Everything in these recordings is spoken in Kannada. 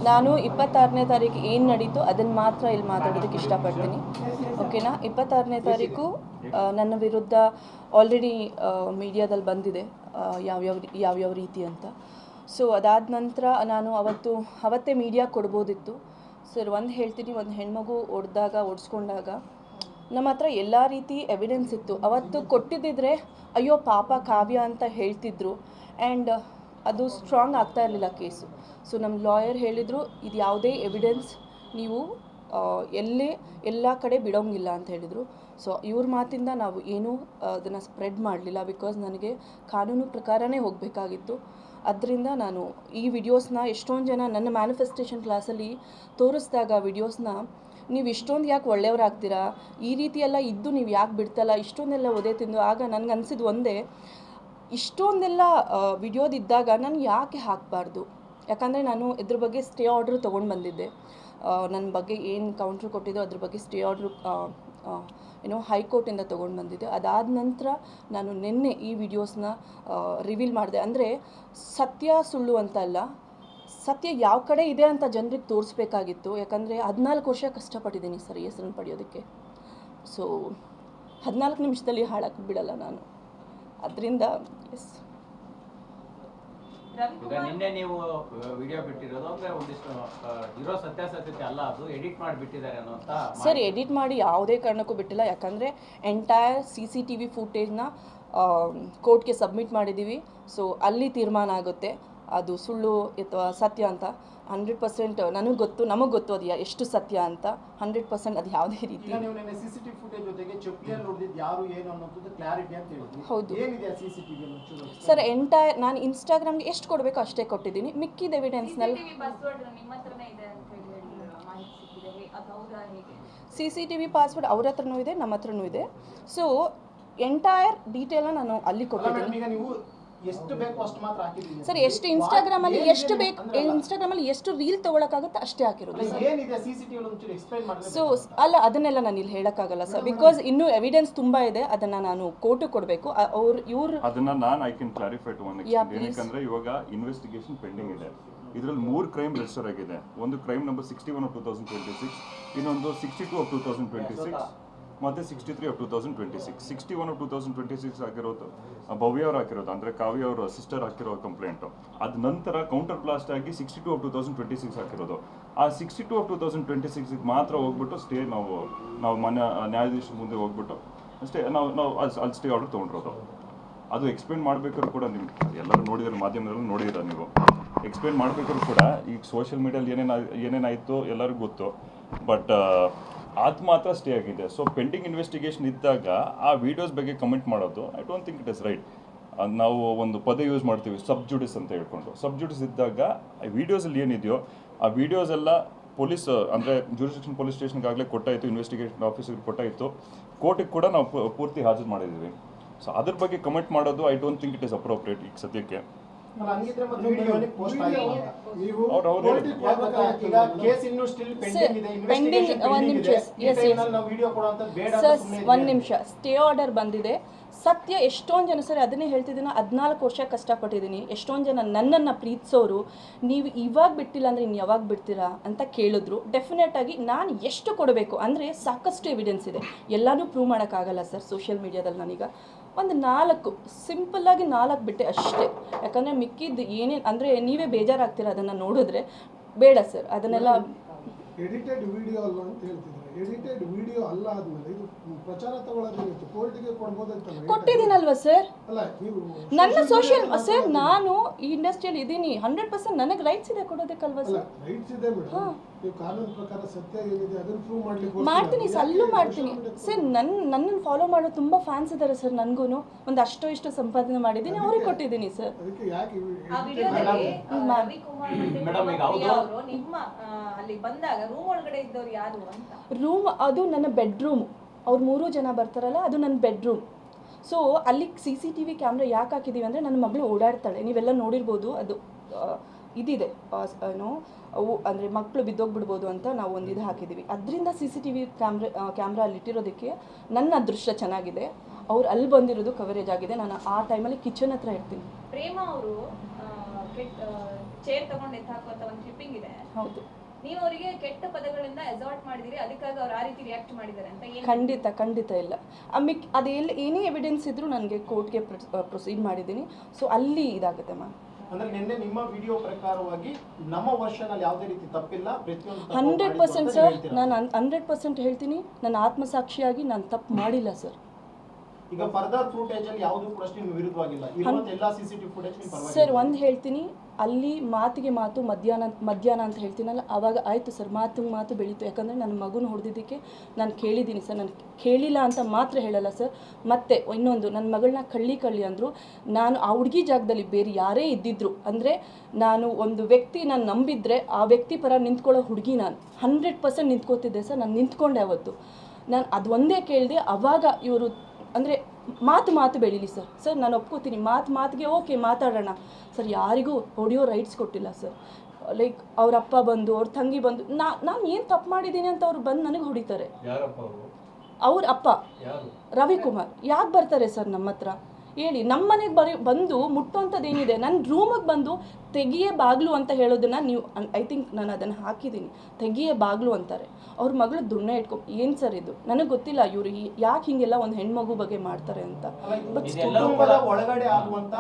ನಾನು 26ನೇ ತಾರೀಕು ಏನು ನಡೀತು ಅದನ್ನು ಮಾತ್ರ ಇಲ್ಲಿ ಮಾತಾಡೋದಕ್ಕೆ ಇಷ್ಟಪಡ್ತೀನಿ. ಓಕೆನಾ? 26ನೇ ತಾರೀಕು ನನ್ನ ವಿರುದ್ಧ ಆಲ್ರೆಡಿ ಮೀಡಿಯಾದಲ್ಲಿ ಬಂದಿದೆ ಯಾವ್ಯಾವ ರೀತಿ ಅಂತ. ಸೊ ಅದಾದ ನಂತರ ನಾನು ಅವತ್ತೇ ಮೀಡಿಯಾ ಕೊಡ್ಬೋದಿತ್ತು. ಸರ್ ಒಂದು ಹೇಳ್ತೀನಿ, ಒಂದು ಹೆಣ್ಮಗು ಓಡಿಸ್ಕೊಂಡಾಗ ನಮ್ಮ ಹತ್ರ ಎಲ್ಲ ರೀತಿ ಎವಿಡೆನ್ಸ್ ಇತ್ತು. ಅವತ್ತು ಕೊಟ್ಟಿದ್ದಿದ್ರೆ ಅಯ್ಯೋ ಪಾಪ ಕಾವ್ಯ ಅಂತ ಹೇಳ್ತಿದ್ರು ಆ್ಯಂಡ್ ಅದು ಸ್ಟ್ರಾಂಗ್ ಆಗ್ತಾ ಇರಲಿಲ್ಲ ಕೇಸು. ಸೊ ನಮ್ಮ ಲಾಯರ್ ಹೇಳಿದರು, ಇದು ಯಾವುದೇ ಎವಿಡೆನ್ಸ್ ನೀವು ಎಲ್ಲ ಕಡೆ ಬಿಡೋಂಗಿಲ್ಲ ಅಂತ ಹೇಳಿದರು. ಸೊ ಇವ್ರ ಮಾತಿಂದ ನಾವು ಏನೂ ಅದನ್ನು ಸ್ಪ್ರೆಡ್ ಮಾಡಲಿಲ್ಲ, ಬಿಕಾಸ್ ನನಗೆ ಕಾನೂನು ಪ್ರಕಾರನೇ ಹೋಗಬೇಕಾಗಿತ್ತು. ಅದರಿಂದ ನಾನು ಈ ವಿಡಿಯೋಸ್ನ ಎಷ್ಟೊಂದು ಜನ ನನ್ನ ಮ್ಯಾನಿಫೆಸ್ಟೇಷನ್ ಕ್ಲಾಸಲ್ಲಿ ತೋರಿಸಿದಾಗ ವಿಡಿಯೋಸ್ನ ನೀವು ಇಷ್ಟೊಂದು ಯಾಕೆ ಒಳ್ಳೆಯವರಾಗ್ತೀರಾ, ಈ ರೀತಿಯೆಲ್ಲ ಇದ್ದು ನೀವು ಯಾಕೆ ಬಿಡ್ತಲ್ಲ, ಇಷ್ಟೊಂದೆಲ್ಲ ಒದೆ ತಿಂದು. ಆಗ ನನಗೆ ಅನಿಸಿದ್ದು ಒಂದೇ, ಇಷ್ಟೊಂದೆಲ್ಲ ವಿಡಿಯೋದಿದ್ದಾಗ ನಾನು ಯಾಕೆ ಹಾಕಬಾರ್ದು. ಯಾಕಂದರೆ ನಾನು ಇದ್ರ ಬಗ್ಗೆ ಸ್ಟೇ ಆರ್ಡ್ರ್ ತೊಗೊಂಡು ಬಂದಿದ್ದೆ. ನನ್ನ ಬಗ್ಗೆ ಏನು ಕೌಂಟ್ರ್ ಕೊಟ್ಟಿದ್ದೋ ಅದ್ರ ಬಗ್ಗೆ ಸ್ಟೇ ಆರ್ಡ್ರು ಹೈಕೋರ್ಟಿಂದ ತೊಗೊಂಡು ಬಂದಿದ್ದೆ. ಅದಾದ ನಂತರ ನಾನು ನಿನ್ನೆ ಈ ವಿಡಿಯೋಸ್ನ ರಿವೀಲ್ ಮಾಡಿದೆ. ಅಂದರೆ ಸತ್ಯ ಸುಳ್ಳು ಅಂತ ಅಲ್ಲ, ಸತ್ಯ ಯಾವ ಕಡೆ ಇದೆ ಅಂತ ಜನರಿಗೆ ತೋರಿಸ್ಬೇಕಾಗಿತ್ತು. ಯಾಕಂದರೆ 14 ವರ್ಷ ಕಷ್ಟಪಟ್ಟಿದ್ದೀನಿ ಸರ್ ಈ ಹೆಸರನ್ನು ಪಡೆಯೋದಕ್ಕೆ. ಸೊ 14 ನಿಮಿಷದಲ್ಲಿ ಹಾಳಾಕಿ ಬಿಡಲ್ಲ ನಾನು. ಅದರಿಂದ ಎಸ್. ನಿನ್ನೆ ನೀವು ವಿಡಿಯೋ ಬಿಟ್ಟಿರೋದು ಅಂದ್ರೆ ಒಂದಿಷ್ಟು ಇರೋ ಸತ್ಯಾಸತ್ಯತೆ ಅಲ್ಲ, ಅದು ಎಡಿಟ್ ಮಾಡಿ ಬಿಟ್ಟಿದ್ದಾರೆ ಅನ್ನೋಂತ. ಸರ್ ಎಡಿಟ್ ಮಾಡಿ ಯಾವುದೇ ಕಾರಣಕ್ಕೂ ಬಿಟ್ಟಿಲ್ಲ. ಯಾಕಂದರೆ ಎಂಟೈರ್ CCTV ಫುಟೇಜ್ನ ಕೋರ್ಟ್ಗೆ ಸಬ್ಮಿಟ್ ಮಾಡಿದ್ದೀವಿ. ಸೊ ಅಲ್ಲಿ ತೀರ್ಮಾನ ಆಗುತ್ತೆ ಅದು ಸುಳ್ಳು ಅಥವಾ ಸತ್ಯ ಅಂತ. 100% ನಮಗೆ ಗೊತ್ತು ಅದು ಎಷ್ಟು ಸತ್ಯ ಅಂತ. 100% ಅದು ಯಾವುದೇ ರೀತಿ. ಹೌದು ಸರ್, ಎಂಟೈರ್ ನಾನು ಇನ್ಸ್ಟಾಗ್ರಾಮ್ಗೆ ಎಷ್ಟು ಕೊಡಬೇಕು ಅಷ್ಟೇ ಕೊಟ್ಟಿದ್ದೀನಿ. ಮಿಕ್ಕಿದ ಎವಿಡೆನ್ಸ್ನಲ್ಲಿ CCTV ಪಾಸ್ವರ್ಡ್ ಅವ್ರ ಹತ್ರನೂ ಇದೆ, ನಮ್ಮ ಹತ್ರನೂ ಇದೆ. ಸೊ ಎಂಟೈರ್ ಡೀಟೇಲ್ನ ನಾನು ಅಲ್ಲಿ ಕೊಟ್ಟಿದ್ದೀನಿ ಸರ್. ಎಷ್ಟು ಇನ್ಸ್ಟಾಗ್ರಾಮಲ್ಲಿ ಎಷ್ಟು ರೀಲ್ ತೊಗೊಳಕ್ಕಾಗುತ್ತೆ ಅಷ್ಟೇ ಹಾಕಿರೋದು. ಸೊ ಅಲ್ಲ, ಅದನ್ನೆಲ್ಲ ನಾನು ಇಲ್ಲಿ ಹೇಳೋಕ್ಕಾಗಲ್ಲ ಸರ್, ಬಿಕಾಸ್ ಇನ್ನೂ ಎವಿಡೆನ್ಸ್ ತುಂಬ ಇದೆ. ಅದನ್ನು ನಾನು ಕೋರ್ಟಿಗೆ ಕೊಡಬೇಕು. ಅದನ್ನ ನಾನು I can clarify to one extent. ಏನಕ್ಕಂದ್ರೆ ಇವಾಗ ಇನ್ವೆಸ್ಟಿಗೇಷನ್ ಪೆಂಡಿಂಗ್ ಇದೆ. ಇದರಲ್ಲಿ 3 ಕ್ರೈಮ್ ರಿಜಿಸ್ಟರ್ ಆಗಿದೆ. ಒಂದು ಕ್ರೈಮ್ ನಂಬರ್ 61 of 2026, ಇನ್ನೊಂದು 62 of 2026 ಮತ್ತು 63 of 2026. 61 of 2026 ಆಗಿರೋದು ಭವ್ಯ ಅವ್ರು ಹಾಕಿರೋದು, ಅಂದರೆ ಕಾವ್ಯ ಅವರ ಸಿಸ್ಟರ್ ಹಾಕಿರೋ ಕಂಪ್ಲೇಂಟು. ಅದ ನಂತರ ಕೌಂಟರ್ ಬ್ಲಾಸ್ಟ್ ಆಗಿ 62 of 2026 ಹಾಕಿರೋದು. ಆ 62 of 2026 ಮಾತ್ರ ಹೋಗ್ಬಿಟ್ಟು ಸ್ಟೇ ನಾವು ಮನೆ ನ್ಯಾಯಾಧೀಶರ ಮುಂದೆ ಹೋಗ್ಬಿಟ್ಟು ಅಷ್ಟೇ ನಾವು ಅಲ್ಲಿ ಸ್ಟೇ ಆರ್ಡರ್ ತೊಗೊಂಡಿರೋದು. ಅದು ಎಕ್ಸ್ಪ್ಲೇನ್ ಮಾಡಬೇಕಾದ್ರು ಕೂಡ ನಿಮ್ಗೆ ಎಲ್ಲರೂ ನೋಡಿದ್ರೆ, ಮಾಧ್ಯಮದಲ್ಲಿ ನೋಡಿದ್ದೀರ ನೀವು. ಎಕ್ಸ್ಪ್ಲೇನ್ ಮಾಡಬೇಕಾದ್ರು ಕೂಡ ಈಗ ಸೋಷಿಯಲ್ ಮೀಡಿಯಲ್ಲಿ ಏನೇನಾಯಿತು ಎಲ್ಲರಿಗೂ ಗೊತ್ತು. ಬಟ್ ಅದು ಮಾತ್ರ ಸ್ಟೇ ಆಗಿದೆ. ಸೊ ಪೆಂಡಿಂಗ್ ಇನ್ವೆಸ್ಟಿಗೇಷನ್ ಇದ್ದಾಗ ಆ ವಿಡಿಯೋಸ್ ಬಗ್ಗೆ ಕಮೆಂಟ್ ಮಾಡೋದು I don't think it is right. ನಾವು ಒಂದು ಪದ ಯೂಸ್ ಮಾಡ್ತೀವಿ, ಸಬ್ ಜುಡಿಸ್ ಅಂತ ಹೇಳ್ಕೊಂಡು. ಸಬ್ ಜುಡಿಸ್ ಇದ್ದಾಗ ವಿಡಿಯೋಸಲ್ಲಿ ಏನಿದೆಯೋ ಆ ವಿಡಿಯೋಸ್ ಎಲ್ಲ ಪೊಲೀಸ್ ಅಂದರೆ ಜೂರಿಸ್ಡಿಕ್ಷನ್ ಪೊಲೀಸ್ ಸ್ಟೇಷನ್ಗಾಗಲೇ ಕೊಟ್ಟಾಯಿತು, ಇನ್ವೆಸ್ಟಿಗೇಷನ್ ಆಫೀಸರ್ಗೆ ಕೊಟ್ಟಾಯಿತು, ಕೋರ್ಟಿಗೆ ಕೂಡ ನಾವು ಪೂರ್ತಿ ಹಾಜರು ಮಾಡಿದ್ದೀವಿ. ಸೊ ಅದ್ರ ಬಗ್ಗೆ ಕಮೆಂಟ್ ಮಾಡೋದು I don't think it is appropriate ಈಗ ಸದ್ಯಕ್ಕೆ. ಒಂದು ನಿಮಿಷ, ಸ್ಟೇ ಆರ್ಡರ್ ಬಂದಿದೆ. ಸತ್ಯ ಎಷ್ಟೊಂದು ಜನ ಸರ್ ಅದನ್ನೇ ಹೇಳ್ತಿದ್ದೀನಿ, 14 ವರ್ಷ ಕಷ್ಟಪಟ್ಟಿದ್ದೀನಿ. ಎಷ್ಟೊಂದು ಜನ ನನ್ನನ್ನು ಪ್ರೀತಿಸೋರು ನೀವು ಇವಾಗ ಬಿಟ್ಟಿಲ್ಲ ಅಂದರೆ ಇನ್ನು ಯಾವಾಗ ಬಿಡ್ತೀರಾ ಅಂತ ಕೇಳಿದ್ರು. ಡೆಫಿನೆಟಾಗಿ ನಾನು ಎಷ್ಟು ಕೊಡಬೇಕು ಅಂದರೆ ಸಾಕಷ್ಟು ಎವಿಡೆನ್ಸ್ ಇದೆ, ಎಲ್ಲನೂ ಪ್ರೂವ್ ಮಾಡೋಕ್ಕಾಗಲ್ಲ ಸರ್ ಸೋಷಿಯಲ್ ಮೀಡಿಯಾದಲ್ಲಿ. ನಾನೀಗ ಒಂದು 4 ಸಿಂಪಲ್ಲಾಗಿ 4 ಬಿಟ್ಟೆ ಅಷ್ಟೇ. ಯಾಕಂದರೆ ಮಿಕ್ಕಿದ್ದು ಏನೇನು ಅಂದರೆ ನೀವೇ ಬೇಜಾರಾಗ್ತೀರ ಅದನ್ನು ನೋಡಿದ್ರೆ. ಬೇಡ ಸರ್ ಅದನ್ನೆಲ್ಲ. ಎಡಿಟೆಡ್ ವಿಡಿಯೋ ಅಲ್ಲ ಅಂತ ಹೇಳ್ತಿದ್ದಾರೆ. ಎಡಿಟೆಡ್ ವಿಡಿಯೋ ಅಲ್ಲ ಆದ್ಮೇಲೆ ಇದು ಪ್ರಚಾರ ತಗೊಳ್ಳೋದು ಕೋರ್ಟಿಗೆ ಕೊಡ್ಬೋದಂತ ಕೊಟ್ಟಿದ್ದೀನಲ್ವ ಸರ್. ಅಲ್ಲ, ನೀವು ನನ್ನ ಸೋಷಿಯಲ್ ಸರ್, ನಾನು ಈ ಇಂಡಸ್ಟ್ರಿಯಲ್ಲಿ ಇದ್ದೀನಿ. 100% ನನಗೆ ರೈಟ್ಸ್ ಇದೆ ಕೊಡೋದಕ್ಕಲ್ವ ಸರ್. ರೈಟ್ಸ್ ಇದೆ ಮೇಡಮ್. ನೀವು ಕಾನೂನು ಪ್ರಕಾರ ಸತ್ಯ ಏನಿದೆ ಅದನ್ನು ಪ್ರೂವ್ ಮಾಡ್ತೀನಿ ಸರ್, ಅಲ್ಲೂ ಮಾಡ್ತೀನಿ ಸರ್. ನನ್ನನ್ನು ಫಾಲೋ ಮಾಡೋ ತುಂಬ ಫ್ಯಾನ್ಸ್ ಇದ್ದಾರೆ ಸರ್. ನನಗೂ ಒಂದು ಇಷ್ಟು ಸಂಪಾದನೆ ಮಾಡಿದ್ದೀನಿ, ಅವ್ರಿಗೆ ಕೊಟ್ಟಿದ್ದೀನಿ ಸರ್. ಅದಕ್ಕೆ ಯಾಕೆ ರೂಮ್ ಅದು ನನ್ನ ಬೆಡ್ರೂಮ್. ಅವ್ರು 3 ಜನ ಬರ್ತಾರಲ್ಲ, ಅದು ನನ್ನ ಬೆಡ್ರೂಮ್. ಸೊ ಅಲ್ಲಿ CCTV ಕ್ಯಾಮ್ರಾ ಯಾಕೆ ಹಾಕಿದ್ದೀವಿ ಅಂದರೆ ನನ್ನ ಮಗಳು ಓಡಾಡ್ತಾಳೆ, ನೀವೆಲ್ಲ ನೋಡಿರ್ಬೋದು. ಅದು ಇದಿದೆ ಅವು ಅಂದರೆ ಮಕ್ಕಳು ಬಿದ್ದೋಗ್ಬಿಡ್ಬೋದು ಅಂತ ನಾವು ಒಂದು ಇದು ಹಾಕಿದ್ದೀವಿ. ಅದರಿಂದ CCTV ಕ್ಯಾಮ್ರಾ ಅಲ್ಲಿಟ್ಟಿರೋದಕ್ಕೆ ನನ್ನ ಅದೃಷ್ಟ ಚೆನ್ನಾಗಿದೆ. ಅವ್ರು ಅಲ್ಲಿ ಬಂದಿರೋದು ಕವರೇಜ್ ಆಗಿದೆ. ನಾನು ಆ ಟೈಮಲ್ಲಿ ಕಿಚನ್ ಹತ್ರ ಇರ್ತೀನಿ. ಪ್ರೇಮ ಅವರು ಚೇರ್ ತಗೊಂಡು ಎತ್ತು ಹಾಕುವಂತ ಒಂದು ಕ್ಲಿಪ್ಪಿಂಗ್ ಇದೆ. ಹೌದು, ನೀವು ಅವರಿಗೆ ಕೆಟ್ಟ ಪದಗಳಿಂದ ಎಸಾಲ್ಟ್ ಮಾಡಿದಿರಿ, ಅದಕ್ಕಾಗಿ ಅವ್ರು ಆ ರೀತಿ ರಿಯಾಕ್ಟ್ ಮಾಡಿದ್ದಾರೆ ಅಂತ ಏನು? ಖಂಡಿತ ಇಲ್ಲ. ಅದೆಲ್ಲ ಏನೇ ಎವಿಡೆನ್ಸ್ ಇದ್ರೂ ನನಗೆ ಕೋರ್ಟ್ಗೆ ಪ್ರೊಸೀಡ್ ಮಾಡಿದ್ದೀನಿ. ಸೊ ಅಲ್ಲಿ ಇದಾಗುತ್ತೆ ಮ್ಯಾಮ್. ಅಂದ್ರೆ ನಿನ್ನೆ ನಿಮ್ಮ ವಿಡಿಯೋ ಪ್ರಕಾರವಾಗಿ ನಮ್ಮ ವರ್ಷನಲ್ಲಿ ಯಾವುದೇ ರೀತಿ ತಪ್ಪಿಲ್ಲ, 100% ಸರ್. ನಾನು 100% ಹೇಳ್ತೀನಿ, ನನ್ನ ಆತ್ಮಸಾಕ್ಷಿಯಾಗಿ ನಾನು ತಪ್ಪು ಮಾಡಿಲ್ಲ ಸರ್. ಈಗ ಫರ್ದರ್ ಫುಟೇಜ್ ಅಲ್ಲಿ ಯಾವುದು ಕೂಡ ನಿಮ್ಮ ವಿರುದ್ಧವಾಗಿಲ್ಲ, ಇರುವಂತ ಎಲ್ಲ ಸಿಸಿಟಿವಿ ಫುಟೇಜ್ ನಿಮ್ಮ ಪರವಾಗಿ. ಸರ್ ಒಂದು ಹೇಳ್ತೀನಿ, ಅಲ್ಲಿ ಮಾತಿಗೆ ಮಾತು ಮಧ್ಯಾಹ್ನ ಅಂತ ಹೇಳ್ತೀನಲ್ಲ, ಆವಾಗ ಆಯಿತು ಸರ್, ಮಾತು ಬೆಳೀತು. ಯಾಕಂದರೆ ನನ್ನ ಮಗುನ ಹೊಡೆದಿದ್ದಕ್ಕೆ ನಾನು ಕೇಳಿದ್ದೀನಿ ಸರ್. ನಾನು ಕೇಳಿಲ್ಲ ಅಂತ ಮಾತ್ರ ಹೇಳಲ್ಲ ಸರ್. ಮತ್ತೆ ಇನ್ನೊಂದು, ನನ್ನ ಮಗಳನ್ನ ಕಳ್ಳಿ ಅಂದರು. ನಾನು ಆ ಹುಡುಗಿ ಜಾಗದಲ್ಲಿ ಬೇರೆ ಯಾರೇ ಇದ್ದಿದ್ರು, ಅಂದರೆ ನಾನು ಒಂದು ವ್ಯಕ್ತಿ ನಾನು ನಂಬಿದ್ರೆ ಆ ವ್ಯಕ್ತಿ ಪರ ನಿಂತ್ಕೊಳ್ಳೋ ಹುಡುಗಿ ನಾನು 100% ನಿಂತ್ಕೋತಿದ್ದೆ ಸರ್. ನಾನು ನಿಂತ್ಕೊಂಡೆ ಅವತ್ತು. ನಾನು ಅದು ಒಂದೇ ಕೇಳಿದೆ. ಆವಾಗ ಇವರು ಅಂದರೆ ಮಾತು ಬೆಳೀಲಿ ಸರ್. ನಾನು ಒಪ್ಕೋತೀನಿ, ಮಾತಿಗೆ ಓಕೆ ಮಾತಾಡೋಣ ಸರ್. ಯಾರಿಗೂ ಹೊಡೆಯೋ ರೈಟ್ಸ್ ಕೊಟ್ಟಿಲ್ಲ ಸರ್. ಲೈಕ್ ಅವ್ರ ಅಪ್ಪ ಬಂದು, ಅವ್ರ ತಂಗಿ ಬಂದು, ನಾನು ಏನು ತಪ್ಪು ಮಾಡಿದ್ದೀನಿ ಅಂತ ಅವ್ರು ಬಂದು ನನಗೆ ಹೊಡಿತಾರೆ. ಅವ್ರ ಅಪ್ಪ ರವಿಕುಮಾರ್ ಯಾಕೆ ಬರ್ತಾರೆ ಸರ್ ನಮ್ಮ ಹತ್ರ ಹೇಳಿ? ನಮ್ಮ ಮನೆಗೆ ಬಂದು ಮುಟ್ಟೋಂಥದ್ದೇನಿದೆ? ನನ್ನ ರೂಮಿಗೆ ಬಂದು ತೆಗಿಯೇ ಬಾಗ್ಲು ಅಂತ ಹೇಳೋದನ್ನ ನೀವು, ಐ ಥಿಂಕ್ ನಾನು ಅದನ್ನು ಹಾಕಿದ್ದೀನಿ, ತೆಗಿಯೇ ಬಾಗ್ಲು ಅಂತಾರೆ. ಅವ್ರ ಮಗಳು ದುಣ್ಣೆ ಏನು ಸರ್ ಇದು? ನನಗೆ ಗೊತ್ತಿಲ್ಲ ಇವರು ಯಾಕೆ ಹಿಂಗೆಲ್ಲ ಒಂದು ಹೆಣ್ಮಗು ಬಗ್ಗೆ ಮಾಡ್ತಾರೆ ಅಂತ. ಬಟ್ ಒಳಗಡೆ ಆಗುವಂತ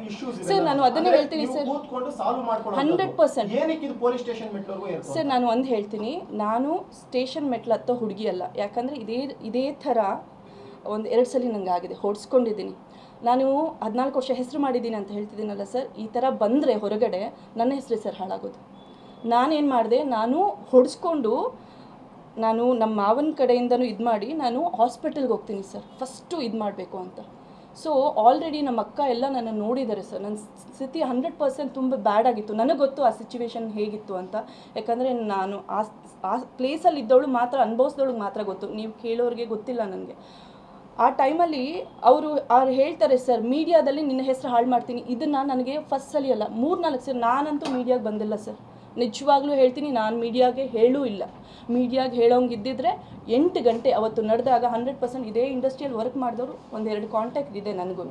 ಇಶ್ಯೂಸ್ ಸರ್, ನಾನು ಅದನ್ನೇ ಹೇಳ್ತೀನಿ ಸರ್, 100%. ಸರ್, ನಾನು ಒಂದು ಹೇಳ್ತೀನಿ, ನಾನು ಸ್ಟೇಷನ್ ಮೆಟ್ಲು ಹತ್ತೋ ಹುಡುಗಿ ಅಲ್ಲ. ಯಾಕಂದರೆ ಇದೇ ಥರ ಒಂದು 2 ಸಲ ನನಗೆ ಆಗಿದೆ, ಹೊಡ್ಸ್ಕೊಂಡಿದ್ದೀನಿ. ನಾನು 14 ವರ್ಷ ಹೆಸರು ಮಾಡಿದ್ದೀನಿ ಅಂತ ಹೇಳ್ತಿದ್ದೀನಲ್ಲ ಸರ್. ಈ ಥರ ಬಂದರೆ ಹೊರಗಡೆ ನನ್ನ ಹೆಸರೇ ಸರ್ ಹಾಳಾಗೋದು. ನಾನೇನು ಮಾಡಿದೆ, ನಾನು ಹೊಡೆಸ್ಕೊಂಡು ನಾನು ನಮ್ಮ ಮಾವನ ಕಡೆಯಿಂದನೂ ಇದು ಮಾಡಿ ನಾನು ಹಾಸ್ಪಿಟಲ್ಗೆ ಹೋಗ್ತೀನಿ ಸರ್, ಫಸ್ಟು ಇದು ಮಾಡಬೇಕು ಅಂತ. ಸೊ ಆಲ್ರೆಡಿ ನಮ್ಮ ಅಕ್ಕ ಎಲ್ಲ ನನ್ನ ನೋಡಿದ್ದಾರೆ ಸರ್. ನನ್ನ ಸ್ಥಿತಿ 100% ತುಂಬ ಬ್ಯಾಡ್ ಆಗಿತ್ತು. ನನಗೆ ಗೊತ್ತು ಆ ಸಿಚುವೇಶನ್ ಹೇಗಿತ್ತು ಅಂತ. ಯಾಕಂದರೆ ನಾನು ಆ ಪ್ಲೇಸಲ್ಲಿ ಇದ್ದವಳು ಮಾತ್ರ, ಅನುಭವಿಸಿದವಳಿಗೆ ಮಾತ್ರ ಗೊತ್ತು. ನೀವು ಕೇಳೋರಿಗೆ ಗೊತ್ತಿಲ್ಲ ನನಗೆ. ಆ ಟೈಮಲ್ಲಿ ಅವರು ಹೇಳ್ತಾರೆ ಸರ್, ಮೀಡಿಯಾದಲ್ಲಿ ನಿನ್ನ ಹೆಸರು ಹಾಳು ಮಾಡ್ತೀನಿ. ಇದನ್ನು ನನಗೆ ಫಸ್ಟ್ ಸಲ ಅಲ್ಲ, 3-4 ಸರ್. ನಾನಂತೂ ಮೀಡಿಯಾಗೆ ಬಂದಿಲ್ಲ ಸರ್, ನಿಜವಾಗ್ಲೂ ಹೇಳ್ತೀನಿ. ನಾನು ಮೀಡಿಯಾಗೆ ಹೇಳೂ ಇಲ್ಲ. ಮೀಡಿಯಾಗೆ ಹೇಳೋಂಗಿದ್ದಿದ್ರೆ 8 ಗಂಟೆ ಅವತ್ತು ನಡೆದಾಗ 100% ಇದೇ ಇಂಡಸ್ಟ್ರಿಯಲ್ಲಿ ವರ್ಕ್ ಮಾಡಿದವರು 1-2 ಕಾಂಟ್ಯಾಕ್ಟ್ ಇದೆ ನನಗೂ.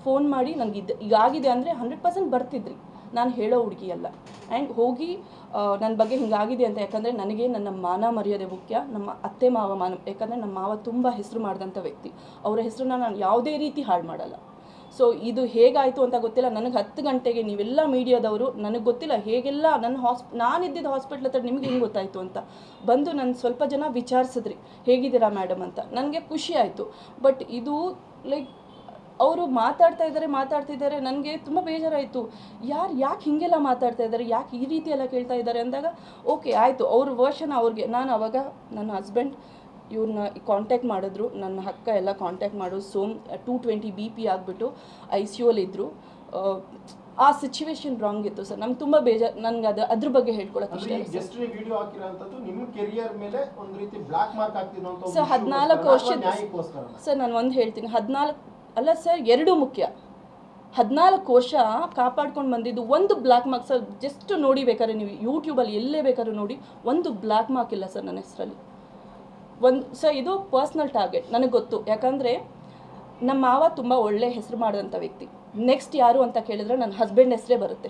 ಫೋನ್ ಮಾಡಿ ನನಗೆ ಈಗಾಗಿದೆ ಅಂದರೆ 100% ಬರ್ತಿದ್ರಿ. ನಾನು ಹೇಳೋ ಹುಡುಗಿ ಅಲ್ಲ. ಆ್ಯಂಡ್ ಹೋಗಿ ನನ್ನ ಬಗ್ಗೆ ಹಿಂಗಾಗಿದೆ ಅಂತ, ಯಾಕಂದರೆ ನನಗೆ ನನ್ನ ಮಾನ ಮರ್ಯಾದೆ ಮುಖ್ಯ, ನಮ್ಮ ಅತ್ತೆ ಮಾವ ಯಾಕಂದರೆ ನಮ್ಮ ಮಾವ ತುಂಬ ಹೆಸರು ಮಾಡಿದಂಥ ವ್ಯಕ್ತಿ. ಅವರ ಹೆಸರನ್ನ ನಾನು ಯಾವುದೇ ರೀತಿ ಹಾಳು ಮಾಡಲ್ಲ. ಸೊ ಇದು ಹೇಗಾಯಿತು ಅಂತ ಗೊತ್ತಿಲ್ಲ ನನಗೆ. 10 ಗಂಟೆಗೆ ನೀವೆಲ್ಲ ಮೀಡಿಯಾದವರು, ನನಗೆ ಗೊತ್ತಿಲ್ಲ ಹೇಗೆಲ್ಲ ನಾನಿದ್ದಿದ್ದು ಹಾಸ್ಪಿಟ್ಲ್ ಹತ್ರ, ನಿಮಗೆ ಹೆಂಗೆ ಗೊತ್ತಾಯಿತು ಅಂತ ಬಂದು ನನ್ನ ಸ್ವಲ್ಪ ಜನ ವಿಚಾರಿಸಿದ್ರಿ, ಹೇಗಿದ್ದೀರಾ ಮೇಡಮ್ ಅಂತ. ನನಗೆ ಖುಷಿ ಆಯಿತು. ಬಟ್ ಇದು ಲೈಕ್ ಅವರು ಮಾತಾಡ್ತಿದ್ದಾರೆ, ನನಗೆ ತುಂಬ ಬೇಜಾರಾಯಿತು. ಯಾಕೆ ಹೀಗೆಲ್ಲ ಮಾತಾಡ್ತಾ ಇದ್ದಾರೆ, ಯಾಕೆ ಈ ರೀತಿ ಎಲ್ಲ ಕೇಳ್ತಾ ಇದ್ದಾರೆ ಅಂದಾಗ ಓಕೆ ಆಯಿತು, ಅವ್ರ ವರ್ಷನ್ ಅವ್ರಿಗೆ. ನಾನು ಆವಾಗ ನನ್ನ ಹಸ್ಬೆಂಡ್ ಇವ್ರನ್ನ ಕಾಂಟ್ಯಾಕ್ಟ್ ಮಾಡಿದ್ರು, ನನ್ನ ಅಕ್ಕ ಎಲ್ಲ ಕಾಂಟ್ಯಾಕ್ಟ್ ಮಾಡೋದು. 220 BP ಆಗಿಬಿಟ್ಟು ICU ಇದ್ದರು. ಆ ಸಿಚುವೇಶನ್ ರಾಂಗ್ ಇತ್ತು ಸರ್. ನಮ್ಗೆ ತುಂಬ ಬೇಜಾರು. ನನಗೆ ಅದ್ರ ಬಗ್ಗೆ ಹೇಳ್ಕೊಳಕ್ಕೆ ಇಷ್ಟ ಇಲ್ಲ ಸರ್. 14 ವರ್ಷದ ಸರ್, ನಾನು ಒಂದು ಹೇಳ್ತೀನಿ, 14 ಅಲ್ಲ ಸರ್, 2 ಮುಖ್ಯ. 14 ವರ್ಷ ಕಾಪಾಡ್ಕೊಂಡು ಬಂದಿದ್ದು ಒಂದು ಬ್ಲ್ಯಾಕ್ ಮಾರ್ಕ್ ಸರ್. ಜಸ್ಟ್ ನೋಡಿ ಬೇಕಾದ್ರೆ ನೀವು ಯೂಟ್ಯೂಬಲ್ಲಿ ಎಲ್ಲೇ ಬೇಕಾದ್ರೂ ನೋಡಿ, ಒಂದು ಬ್ಲ್ಯಾಕ್ ಮಾರ್ಕ್ ಇಲ್ಲ ಸರ್ ನನ್ನ ಹೆಸರಲ್ಲಿ. ಸರ್ ಇದು ಪರ್ಸ್ನಲ್ ಟಾರ್ಗೆಟ್ ನನಗೆ ಗೊತ್ತು. ಯಾಕಂದರೆ ನಮ್ಮ ಮಾವ ತುಂಬ ಒಳ್ಳೆ ಹೆಸರು ಮಾಡಿದಂಥ ವ್ಯಕ್ತಿ. ನೆಕ್ಸ್ಟ್ ಯಾರು ಅಂತ ಕೇಳಿದ್ರೆ ನನ್ನ ಹಸ್ಬೆಂಡ್ ಹೆಸರೇ ಬರುತ್ತೆ.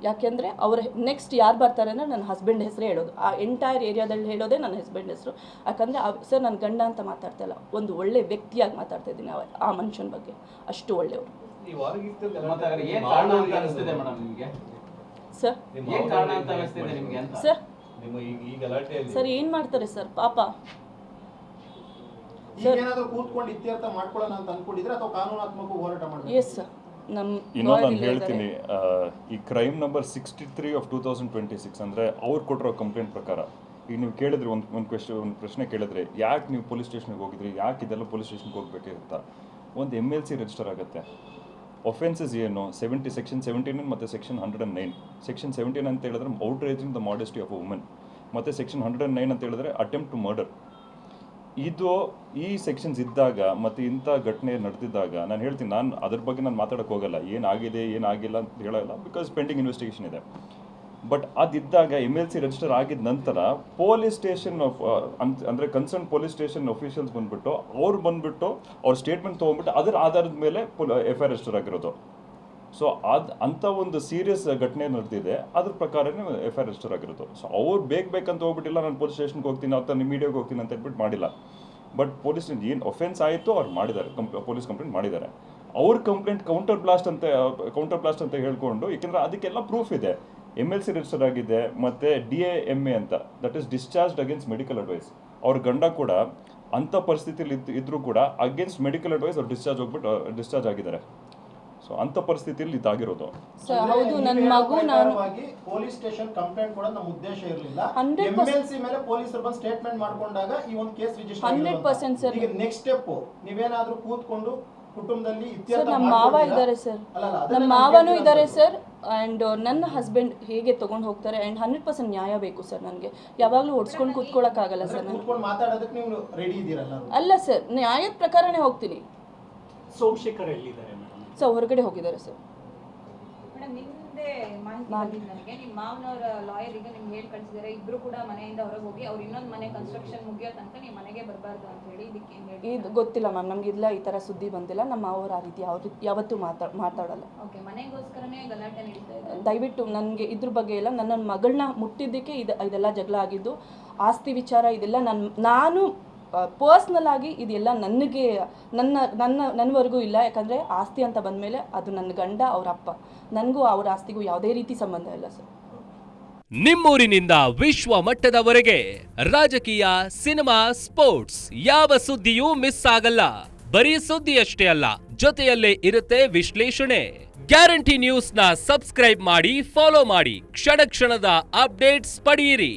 ಯಾಕೆಂದರೆ ಅವರ ನೆಕ್ಸ್ಟ್ ಯಾರು ಬರ್ತಾರೆ ಅಂದರೆ ನನ್ನ ಹಸ್ಬೆಂಡ್ ಹೆಸರೇ ಹೇಳೋದು. ಆ ಎಂಟೈರ್ ಏರಿಯಾದಲ್ಲಿ ಹೇಳೋದೇ ನನ್ನ ಹಸ್ಬೆಂಡ್ ಹೆಸರು. ಯಾಕಂದರೆ ಸರ್, ನನ್ನ ಗಂಡ ಅಂತ ಮಾತಾಡ್ತಾ ಇಲ್ಲ, ಒಂದು ಒಳ್ಳೆ ವ್ಯಕ್ತಿಯಾಗಿ ಮಾತಾಡ್ತಾ ಇದ್ದೀನಿ ಆ ಮನುಷ್ಯನ ಬಗ್ಗೆ. ಅಷ್ಟು ಒಳ್ಳೆಯವರು ಸರ್. ಸರ್ ಏನು ಮಾಡ್ತಾರೆ ಸರ್ ಪಾಪ. Yes sir. ಇನ್ನೊಂದು ನಾನು ಹೇಳ್ತೀನಿ, ಈ ಕ್ರೈಮ್ ನಂಬರ್ 63 of 2026 ಅಂದರೆ ಅವ್ರು ಕೊಟ್ಟಿರೋ ಕಂಪ್ಲೇಂಟ್ ಪ್ರಕಾರ, ಈಗ ನೀವು ಕೇಳಿದ್ರಿ ಒಂದು ಪ್ರಶ್ನೆ ಕೇಳಿದ್ರೆ, ಯಾಕೆ ನೀವು ಪೊಲೀಸ್ ಸ್ಟೇಷನ್ಗೆ ಹೋಗಿದ್ರಿ, ಯಾಕೆ ಇದೆಲ್ಲ ಪೊಲೀಸ್ ಸ್ಟೇಷನ್ಗೆ ಹೋಗ್ಬೇಕಿರುತ್ತ. ಒಂದು MLC ರಿಜಿಸ್ಟರ್ ಆಗುತ್ತೆ. ಒಫೆನ್ಸಸ್ ಏನು, ಸೆಕ್ಷನ್ 17 ಮತ್ತು ಸೆಕ್ಷನ್ 109. ಸೆಕ್ಷನ್ 17 ಅಂತ ಹೇಳಿದ್ರೆ outraging the modesty of a woman, ಮತ್ತು ಸೆಕ್ಷನ್ 109 ಅಂತ ಹೇಳಿದ್ರೆ ಅಟೆಂಪ್ಟ್ ಟು ಮರ್ಡರ್. ಈ ಸೆಕ್ಷನ್ಸ್ ಇದ್ದಾಗ ಮತ್ತು ಇಂಥ ಘಟನೆ ನಡೆದಿದ್ದಾಗ ನಾನು ಹೇಳ್ತೀನಿ, ನಾನು ಅದ್ರ ಬಗ್ಗೆ ನಾನು ಮಾತಾಡೋಕ್ಕೆ ಹೋಗಲ್ಲ, ಏನಾಗಿದೆ ಏನಾಗಿಲ್ಲ ಅಂತ ಹೇಳೋಲ್ಲ, ಬಿಕಾಸ್ ಪೆಂಡಿಂಗ್ ಇನ್ವೆಸ್ಟಿಗೇಷನ್ ಇದೆ. ಬಟ್ ಅದಿದ್ದಾಗ MLC ರಿಜಿಸ್ಟರ್ ಆಗಿದ ನಂತರ ಪೊಲೀಸ್ ಸ್ಟೇಷನ್ ಅಂದರೆ ಕನ್ಸರ್ನ್ ಪೊಲೀಸ್ ಸ್ಟೇಷನ್ ಅಫಿಷಿಯಲ್ಸ್ ಬಂದುಬಿಟ್ಟು ಅವ್ರು ಸ್ಟೇಟ್ಮೆಂಟ್ ತೊಗೊಂಡ್ಬಿಟ್ಟು ಅದರ ಆಧಾರದ ಮೇಲೆ FIR ರಿಜಿಸ್ಟರ್ ಆಗಿರೋದು. ಸೊ ಅಂಥ ಒಂದು ಸೀರಿಯಸ್ ಘಟನೆ ನಡೆದಿದೆ, ಅದ್ರ ಪ್ರಕಾರನೇ FIR ರಿಜಿಸ್ಟರ್ ಆಗಿರೋದು. ಸೊ ಅವ್ರು ಬೇಕಂತ ಹೋಗ್ಬಿಟ್ಟಿಲ್ಲ, ನಾನು ಪೊಲೀಸ್ ಸ್ಟೇಷನ್ಗೆ ಹೋಗ್ತೀನಿ ಅಥವಾ ನಿಮ್ಮ ಮೀಡಿಯಾಗೆ ಹೋಗ್ತೀನಿ ಅಂತ ಹೇಳ್ಬಿಟ್ಟು ಮಾಡಿಲ್ಲ. ಬಟ್ ಪೊಲೀಸ್ ಏನು ಒಫೆನ್ಸ್ ಆಯಿತು ಅವ್ರು ಮಾಡಿದ್ದಾರೆ, ಪೊಲೀಸ್ ಕಂಪ್ಲೇಂಟ್ ಮಾಡಿದ್ದಾರೆ. ಅವ್ರ ಕಂಪ್ಲೇಂಟ್ ಕೌಂಟರ್ ಬ್ಲಾಸ್ಟ್ ಅಂತ ಹೇಳ್ಕೊಂಡು, ಏಕೆಂದರೆ ಅದಕ್ಕೆಲ್ಲ ಪ್ರೂಫ್ ಇದೆ. MLC ರಿಜಿಸ್ಟರ್ ಆಗಿದೆ, ಮತ್ತು DAMA ಅಂತ, that is discharged against medical advice. ಅವ್ರ ಗಂಡ ಕೂಡ ಅಂಥ ಪರಿಸ್ಥಿತಿಯಲ್ಲಿ ಇದ್ರೂ ಕೂಡ ಅಗೇನ್ಸ್ಟ್ ಮೆಡಿಕಲ್ ಅಡ್ವೈಸ್ ಅವ್ರು ಡಿಸ್ಚಾರ್ಜ್ ಆಗಿದ್ದಾರೆ. ಸೊ ಅಂಥ ಪರಿಸ್ಥಿತಿಯಲ್ಲಿ ಇದಾಗಿರೋದು. ಸರ್ ಹೌದು, ನನ್ನ ಮಗು ನಾನು ಪೊಲೀಸ್ ಸ್ಟೇಷನ್ ಕಂಪ್ಲೇಂಟ್ ಕೂಡ ನಮ್ಮ ಉದ್ದೇಶ ಇರಲಿಲ್ಲ. 100% MLC ಮೇಲೆ ಪೊಲೀಸರು ಬಂದು ಸ್ಟೇಟ್ಮೆಂಟ್ ಮಾಡ್ಕೊಂಡಾಗ ಈ ಒಂದು ಕೇಸ್ ರಿಜಿಸ್ಟರ್ 100% ಸರ್. ಈಗ ನೆಕ್ಸ್ಟ್ ಸ್ಟೆಪ್ ನೀವೇನಾದ್ರೂ ಕೂತ್ಕೊಂಡು ಕುಟುಂಬದಲ್ಲಿ ಸರ್ ನಮ್ಮ ಮಾವ ಇದ್ದಾರೆ ಸರ್, ನಮ್ಮ ಮಾವನೂ ಇದ್ದಾರೆ ಸರ್, ಆ್ಯಂಡ್ ನನ್ನ ಹಸ್ಬೆಂಡ್ ಹೇಗೆ ತೊಗೊಂಡು ಹೋಗ್ತಾರೆ, ಆ್ಯಂಡ್ 100% ನ್ಯಾಯ ಬೇಕು ಸರ್. ನನಗೆ ಯಾವಾಗಲೂ ಹೊಡ್ಸ್ಕೊಂಡು ಕೂತ್ಕೊಳ್ಳೋಕ್ಕಾಗಲ್ಲ ಸರ್. ನಾನು ಕೂತ್ಕೊಂಡು ಮಾತಾಡೋದಕ್ಕೆ ನೀವು ರೆಡಿ ಇದ್ದೀರಲ್ಲ? ಅಲ್ಲ ಸರ್, ನ್ಯಾಯದ ಪ್ರಕಾರನೇ ಹೋಗ್ತೀನಿ. ಸೋಮಶೇಖರ್ ಎಲ್ಲಿದ್ದಾರೆ ಮೇಡಮ್? ಸರ್ ಹೊರಗಡೆ ಹೋಗಿದ್ದಾರೆ ಸರ್. ಮೇಡಮ್ ನಿಮ್ದೇ ಮಾಹಿತಿ ಬಂದಿದ್ದು ನನಗೆ, ನಿಮ್ಮ ಮಾವನವರ ಲಾಯರ್ ಈಗ ನಿಮ್ಗೆ ಹೇಳಿ ಕಳಿಸಿದ್ದಾರೆ, ಇಬ್ರು ಕೂಡ ಮನೆಯಿಂದ ಹೊರಗೆ ಹೋಗಿ ಅವ್ರು ಇನ್ನೊಂದು ಮನೆ ಕನ್ಸ್ಟ್ರಕ್ಷನ್ ಮುಗಿಯೋ ತನಕ ನೀವು ಮನೆಗೆ ಬರಬಾರ್ದು ಅಂತ ಹೇಳಿ. ಇದಕ್ಕೆ ಏನು ಹೇಳಿ? ಇದು ಗೊತ್ತಿಲ್ಲ ಮ್ಯಾಮ್, ನಮಗಿಲ್ಲ ಈ ಥರ ಸುದ್ದಿ ಬಂದಿಲ್ಲ. ನಮ್ಮ ಮಾವರು ಆ ರೀತಿ ಯಾವತ್ತೂ ಮಾತಾಡಲ್ಲ. ಓಕೆ, ಮನೆಗೋಸ್ಕರನೇ ಗಲಾಟೆ ನಡೀತಾ ಇದೆ. ದಯವಿಟ್ಟು ನನಗೆ ಇದ್ರ ಬಗ್ಗೆ ಎಲ್ಲ, ನನ್ನ ಮಗಳನ್ನ ಮುಟ್ಟಿದ್ದಕ್ಕೆ ಇದೆಲ್ಲ ಜಗಳ ಆಗಿದ್ದು, ಆಸ್ತಿ ವಿಚಾರ ಇದೆಲ್ಲ ನಾನು ಪರ್ಸ್ನಲ್ ಆಗಿ ಇದೆಲ್ಲ ನನಗೆ ನನ್ನವರೆಗೂ ಇಲ್ಲ. ಯಾಕಂದರೆ ಆಸ್ತಿ ಅಂತ ಬಂದಮೇಲೆ ಅದು ನನ್ನ ಗಂಡ, ಅವ್ರ ಅಪ್ಪ, ನನಗೂ ಅವ್ರ ಆಸ್ತಿಗೂ ಯಾವುದೇ ರೀತಿ ಸಂಬಂಧ ಇಲ್ಲ ಸರ್. ನಿಮ್ಮೂರಿನಿಂದ ವಿಶ್ವ ಮಟ್ಟದವರೆಗೆ ರಾಜಕೀಯ, ಸಿನಿಮಾ, ಸ್ಪೋರ್ಟ್ಸ್ ಯಾವ ಸುದ್ದಿಯೂ ಮಿಸ್ ಆಗಲ್ಲ. ಬರೀ ಸುದ್ದಿಯಷ್ಟೇ ಅಲ್ಲ, ಜೊತೆಯಲ್ಲೇ ಇರುತ್ತೆ ವಿಶ್ಲೇಷಣೆ. ಗ್ಯಾರಂಟಿ ನ್ಯೂಸ್ನ ಸಬ್ಸ್ಕ್ರೈಬ್ ಮಾಡಿ, ಫಾಲೋ ಮಾಡಿ, ಕ್ಷಣ ಕ್ಷಣದ ಅಪ್ಡೇಟ್ಸ್ ಪಡೆಯಿರಿ.